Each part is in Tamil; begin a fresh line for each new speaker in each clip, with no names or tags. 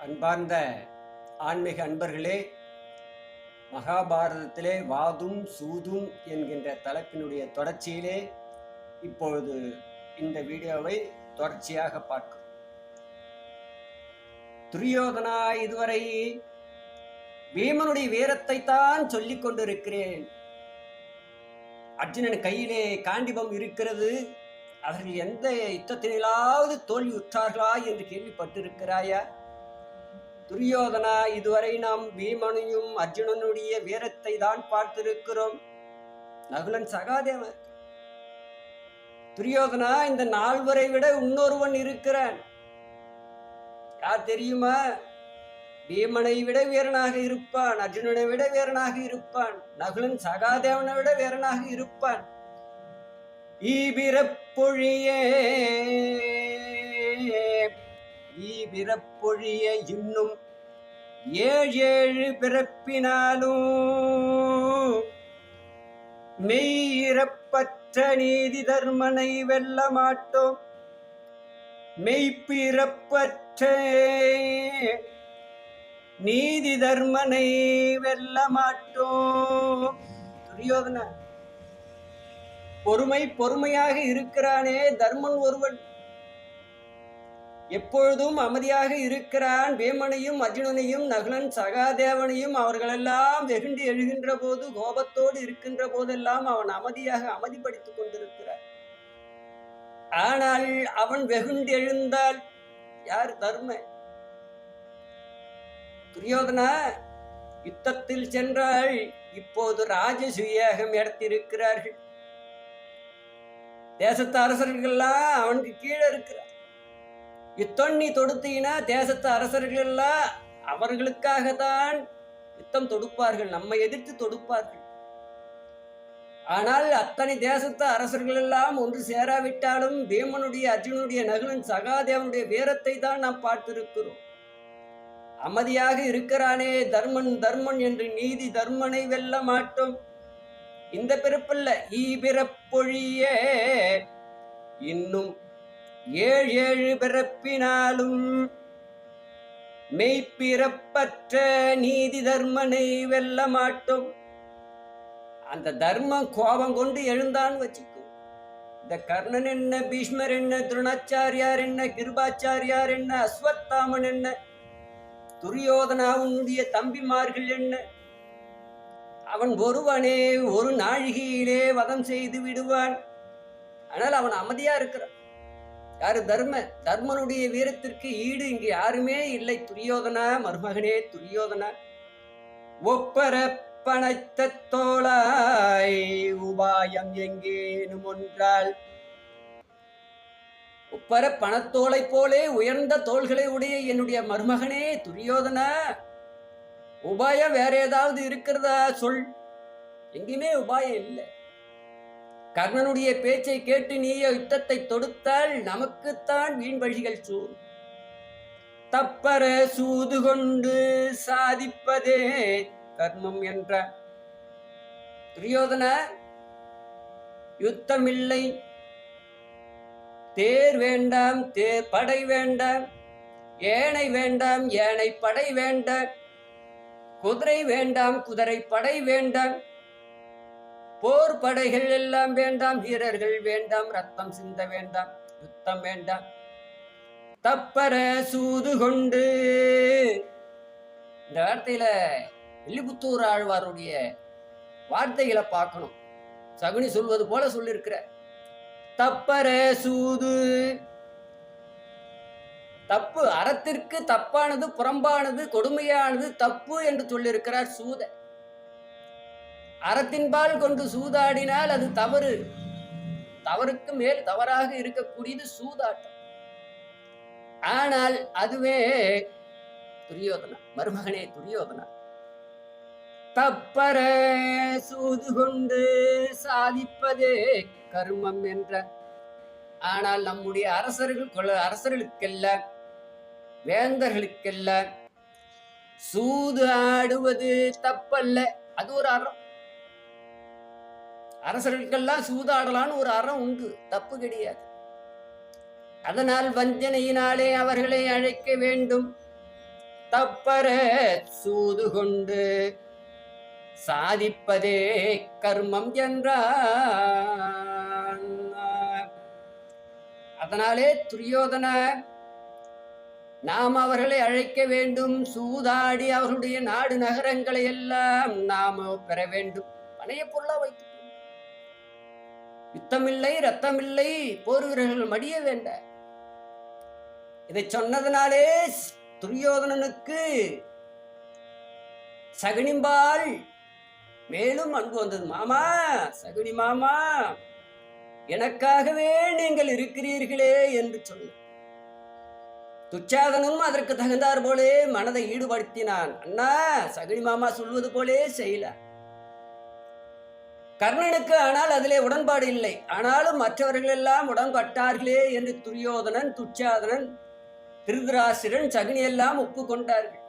அன்பார்ந்த ஆன்மீக அன்பர்களே, மகாபாரதத்திலே வாதும் சூதும் என்கின்ற தலைப்பினுடைய தொடர்ச்சியிலே இப்பொழுது இந்த வீடியோவை தொடர்ச்சியாக பார்க்கிறோம். துரியோதனா, இதுவரை பீமனுடைய வீரத்தை தான் சொல்லிக் கொண்டிருக்கிறேன். அர்ஜுனன் கையிலே காண்டிபம் இருக்கிறது, அவர்கள் எந்த யுத்தத்திலாவது தோல்வி உற்றார்களா என்று கேள்விப்பட்டிருக்கிறாயா? துரியோதனா, இதுவரை நாம் பீமனையும் அர்ஜுனனுடைய வீரத்தை தான் பார்த்திருக்கிறோம். நகுலன் சகாதேவன். துரியோதனா, இந்த நால்வரை விட இன்னொருவன் இருக்கிறான். யார் தெரியுமா? பீமனை விட வீரனாக இருப்பான், அர்ஜுனனை விட வீரனாக இருப்பான், நகுலன் சகாதேவனை விட வீரனாக இருப்பான். ஈபிறப்பொழிய இன்னும் ஏழு பிறப்பினாலும் மெய்யிறப்பற்ற நீதி தர்மனை வெல்ல மாட்டோம். மெய்ப்பிறப்பற்ற நீதி தர்மனை வெல்ல மாட்டோம். துரியோதனா, பொறுமையாக இருக்கிறானே தர்மன் ஒருவன், எப்பொழுதும் அமைதியாக இருக்கிறான். பீமனையும் அர்ஜுனனையும் நகுலன் சகாதேவனையும் அவர்களெல்லாம் வெகுண்டு எழுகின்ற போது, கோபத்தோடு இருக்கின்ற போதெல்லாம் அவன் அமைதிப்படுத்திக் கொண்டிருக்கிறான். ஆனால் அவன் வெகுண்டு எழுந்தால் யார்? தர்ம. துரியோதனா, யுத்தத்தில் சென்றால் இப்போது ராஜசுயாகம் எடுத்திருக்கிறார்கள். தேசத்து அரசர்கள்லாம் அவனுக்கு கீழே இருக்கிறார். யுத்தம் நீ தொடுத்தீனா தேசத்து அரசர்கள் எல்லாம் அவர்களுக்காகத்தான் யுத்தம் தொடுப்பார்கள், நம்மை எதிர்த்து தொடுப்பார்கள். ஆனால் அத்தனை தேசத்து அரசர்கள் எல்லாம் ஒன்று சேராவிட்டாலும் பீமனுடைய, அர்ஜுனனுடைய, நகுலன் சகாதேவனுடைய வீரத்தை தான் நாம் பார்த்திருக்கிறோம். அமைதியாக இருக்கிறானே தர்மன் என்று நீதி தர்மனை வெல்ல மாட்டோம். இந்த பிறப்பல்ல, ஈபிறப்பொழிய இன்னும் ஏழு பிறப்பினாலும் மெய்ப்பிறப்பற்ற நீதி தர்மனை வெல்ல மாட்டோம். அந்த தர்மம் கோபம் கொண்டு எழுந்தான்னு வச்சுக்கோ. இந்த கர்ணன் என்ன, பீஷ்மர் என்ன, துரோணாச்சாரியார் என்ன, கிருபாச்சாரியார் என்ன, அஸ்வத்தாமன் என்ன, துரியோதனாவுடைய தம்பிமார்கள் என்ன, அவன் ஒருவனே ஒரு நாழிகையிலே வதம் செய்து விடுவான். ஆனால் அவன் அமைதியா இருக்கிறான். யாரு? தர்மனுடைய வீரத்திற்கு ஈடு இங்கு யாருமே இல்லை. துரியோதனா, மருமகனே துரியோதனா, ஒப்பர பனைத்த தோளாய் உபாயம் எங்கேனும் ஒன்றால். ஒப்பர பணத்தோளை போலே உயர்ந்த தோள்களை உடைய என்னுடைய மருமகனே துரியோதனா, உபாயம் வேற ஏதாவது இருக்கிறதா சொல். எங்கேயுமே உபாயம் இல்லை. கர்ணனுடைய பேச்சை கேட்டு நீயே யுத்தத்தை தொடுத்தால் நமக்குத்தான் வீண் வழிகள் சூழ். தப்பற சூது கொண்டு சாதிப்பதே கர்மம் என்ற துரியோதனா, யுத்தமில்லை, தேர் வேண்டாம், தேர் படை வேண்டாம், ஏனை வேண்டாம், ஏனை படை வேண்டாம், குதிரை வேண்டாம், குதிரை படை வேண்டாம், போர் படைகள் எல்லாம் வேண்டாம், வீரர்கள் வேண்டாம், ரத்தம் சிந்த வேண்டாம், யுத்தம் வேண்டாம். தப்பற சூது கொண்டு. இந்த வார்த்தையில வில்லிபுத்தூர் ஆழ்வாருடைய வார்த்தைகளை பார்க்கணும். சகுனி சொல்வது போல சொல்லியிருக்கிற. தப்பற சூது, தப்பு, அறத்திற்கு தப்பானது, புறம்பானது, கொடுமையானது தப்பு என்று சொல்லியிருக்கிறார் சூத. அறத்தின்பால் கொண்டு சூதாடினால் அது தவறு. தவறுக்கு மேல் தவறாக இருக்கக்கூடியது சூதாட்டம். ஆனால் அதுவே துரியோதனா, மருமகனே துரியோதனா, தப்பற சூது கொண்டு சாதிப்பதே கர்மம் என்ற. ஆனால் நம்முடைய அரசர்களுக்கெல்லாம், வேந்தர்களுக்கெல்லாம் சூது ஆடுவது தப்பல்ல, அது ஒரு அறம். அரசர்களுக்கெல்லாம் சூதாடலான்னு ஒரு அறம் உண்டு, தப்பு கிடையாது. அதனால் வஞ்சனையினாலே அவர்களை அழைக்க வேண்டும். தப்பர சூது கொண்டு சாதிப்பதே கர்மம் என்றான். அதனாலே துரியோதன, நாம் அவர்களை அழைக்க வேண்டும், சூதாடி அவர்களுடைய நாடு நகரங்களை எல்லாம் நாம பெற வேண்டும், பணைய பொருளா வைத்து. யுத்தமில்லை, ரத்தமில்லை, போர் வீரர்கள் மடிய வேண்ட. இதை சொன்னதனாலே துரியோதனனுக்கு சகுனிம்பால் மேலும் அன்பு வந்தது. மாமா, சகுனி மாமா, எனக்காகவே நீங்கள் இருக்கிறீர்களே என்று சொன்ன. துச்சாதனும் அதற்கு தகுந்தார் போலே மனதை ஈடுபடுத்தினான். அண்ணா, சகுனி மாமா சொல்வது போலே செய்யல. கர்ணனுக்கு ஆனால் அதிலே உடன்பாடு இல்லை. ஆனாலும் மற்றவர்கள் எல்லாம் உடன்பட்டார்களே என்று துரியோதனன், துச்சாதனன், திருதராஷ்டிரன், சகுனி எல்லாம் ஒப்புக்கொண்டார்கள்.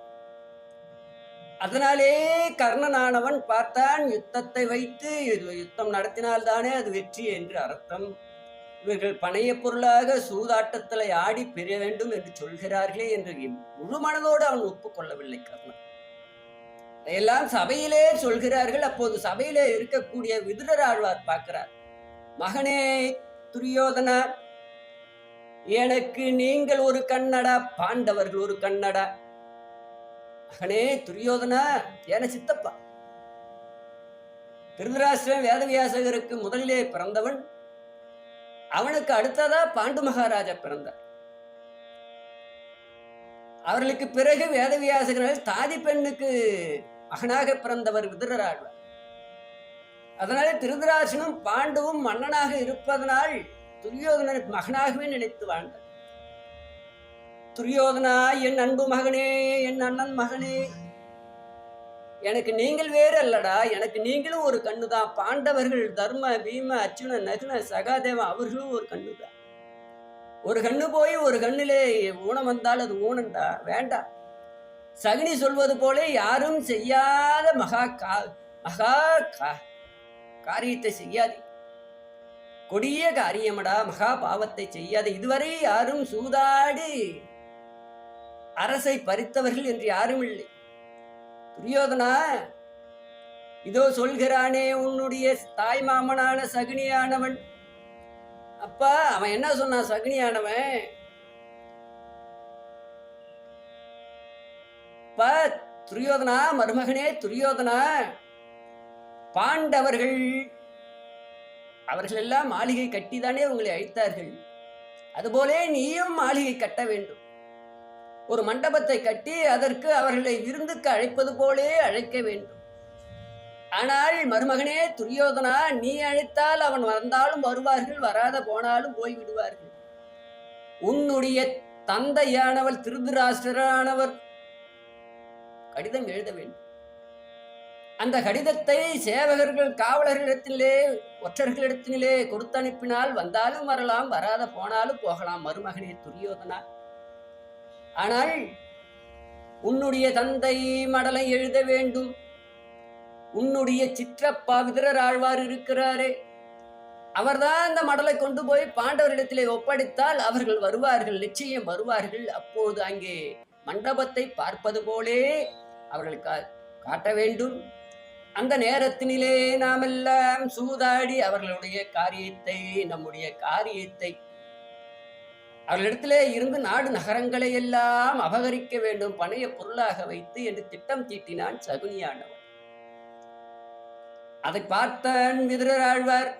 அதனாலே கர்ணனானவன் பார்த்தான், யுத்தத்தை வைத்து யுத்தம் நடத்தினால்தானே அது வெற்றி என்று அர்த்தம். இவர்கள் பணைய பொருளாக சூதாட்டத்தில் ஆடி பெற வேண்டும் என்று சொல்கிறார்களே என்று முழு மனதோடு அவன் ஒப்புக்கொள்ளவில்லை கர்ணன். அதையெல்லாம் சபையிலே சொல்கிறார்கள். அப்போது சபையிலே இருக்கக்கூடிய விதுரராழ்வார் பார்க்கிறார். மகனே துரியோதனா, எனக்கு நீங்கள் ஒரு கண்ணடா, பாண்டவர்கள் ஒரு கண்ணடா. மகனே துரியோதனா, என சித்தப்பா. திருதராஷ்டிரன் வேதவியாசகருக்கு முதலிலே பிறந்தவன். அவனுக்கு அடுத்ததா பாண்டு மகாராஜா பிறந்தார். அவர்களுக்கு பிறகு வேதவியாசகர்கள் தாதி பெண்ணுக்கு மகனாக பிறந்தவர் விதுரராழ்வார். அதனால திருதராஷ்டிரனும் பாண்டுவும் மன்னனாக இருப்பதனால் துரியோதனனுக்கு மகனாகவே நினைத்து வாழ்ந்தார். துரியோதனா, என் அன்பு மகனே, என் அண்ணன் மகனே, எனக்கு நீங்கள் வேறு அல்லடா, எனக்கு நீங்களும் ஒரு கண்ணுதான். பாண்டவர்கள் தர்ம, பீம, அர்ஜுன, நகுன, சகாதேவன் அவர்களும் ஒரு கண்ணுதான். ஒரு கண்ணு போய் ஒரு கண்ணிலே ஊனம் வந்தால் அது ஊனண்டா, வேண்டாம். சகுனி சொல்வது போல யாரும் செய்யாத மகா காரியத்தை செய்யாது. கொடிய காரியமடா, மகா பாவத்தை செய்யாது. இதுவரை யாரும் சூதாடி அரசை பறித்தவர்கள் என்று யாரும் இல்லை. துரியோதனா, இதோ சொல்கிறானே உன்னுடைய தாய் மாமனான சகுனியானவன். அப்பா, அவன் என்ன சொன்னான்? சகுனியானவன், துரியோதனா, மருமகனே துரியோதனா, பாண்டவர்கள் அவர்கள் எல்லாம் மாளிகை கட்டிதானே உங்களை அழைத்தார்கள். அதுபோலே நீயும் மாளிகை கட்ட வேண்டும். ஒரு மண்டபத்தை கட்டி அதற்கு அவர்களை விருந்துக்கு அழைப்பது போலே அழைக்க வேண்டும். ஆனால் மருமகனே துரியோதனா, நீ அழைத்தால் அவன் வந்தாலும் வருவார்கள், வராத போனாலும் போய்விடுவார்கள். உன்னுடைய தந்தையானவர் திருதராஷ்டிரரானவர் கடிதம் எழுத வேண்டும். அந்த கடிதத்தை சேவகர்கள், காவலர்களிடத்திலே, ஒற்றர்களிடத்திலே கொடுத்து அனுப்பினால் வந்தாலும் வரலாம், வராத போனாலும் போகலாம் மருமகனே துரியோதனா. ஆனால் உன்னுடைய தந்தை மடலை எழுத வேண்டும். உன்னுடைய சிற்றப்பா விதுரராழ்வார் இருக்கிறாரே, அவர்தான் அந்த மடலை கொண்டு போய் பாண்டவரிடத்திலே ஒப்படைத்தால் அவர்கள் வருவார்கள், நிச்சயம் வருவார்கள். அப்போது அங்கே மண்டபத்தை பார்ப்பது போலே அவர்கள் காட்ட வேண்டும். அந்த நேரத்தினிலே நாம் எல்லாம் சூதாடி அவர்களுடைய காரியத்தை, நம்முடைய காரியத்தை, அவர்களிடத்திலே இருந்து நாடு நகரங்களை எல்லாம் அபகரிக்க வேண்டும், பணைய பொருளாக வைத்து என்று திட்டம் தீட்டினான் சகுனியானவன். அதை பார்த்தான் விதுரராழ்வார்.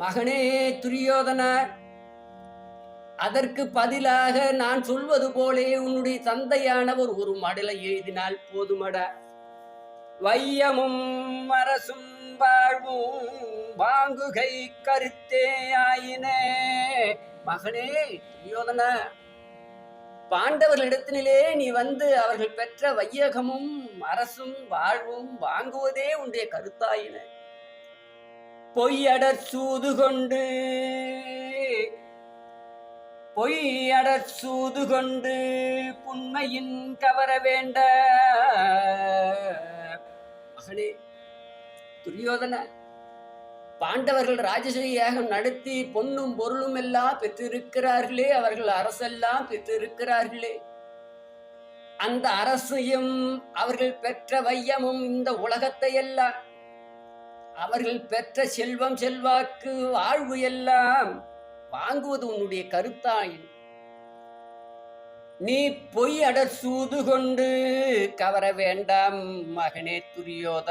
மகனே துரியோதனார், அதற்கு பதிலாக நான் சொல்வது போலே உன்னுடைய தந்தையானவர் ஒரு மடலை எழுதினால் போதுமடா. வையமும் அரசும் வாழ்வும் வாங்குகை கருத்தே ஆயின. மகனே துரியோதனா, பாண்டவர்களிடத்தினிலே நீ வந்து அவர்கள் பெற்ற வையகமும் அரசும் வாழ்வும் வாங்குவதே உன்னுடைய கருத்தாயின. பொய்யடற் சூது கொண்டு புண்மையின் கவர வேண்ட. மகனே துரியோதன, பாண்டவர்கள் ராஜசூயாக நடத்தி பொன்னும் பொருளும் எல்லாம் பெற்றிருக்கிறார்களே, அவர்கள் அரசெல்லாம் பெற்றிருக்கிறார்களே. அந்த அரசையும் அவர்கள் பெற்ற வையமும் இந்த உலகத்தை எல்லாம் அவர்கள் பெற்ற செல்வம் செல்வாக்கு வாழ்வு எல்லாம் வாங்குவது உன்னுடைய கருத்தாயின் நீ பொய் அடர் சூது கொண்டு கவர வேண்டாம் மகனே துரியோதனா.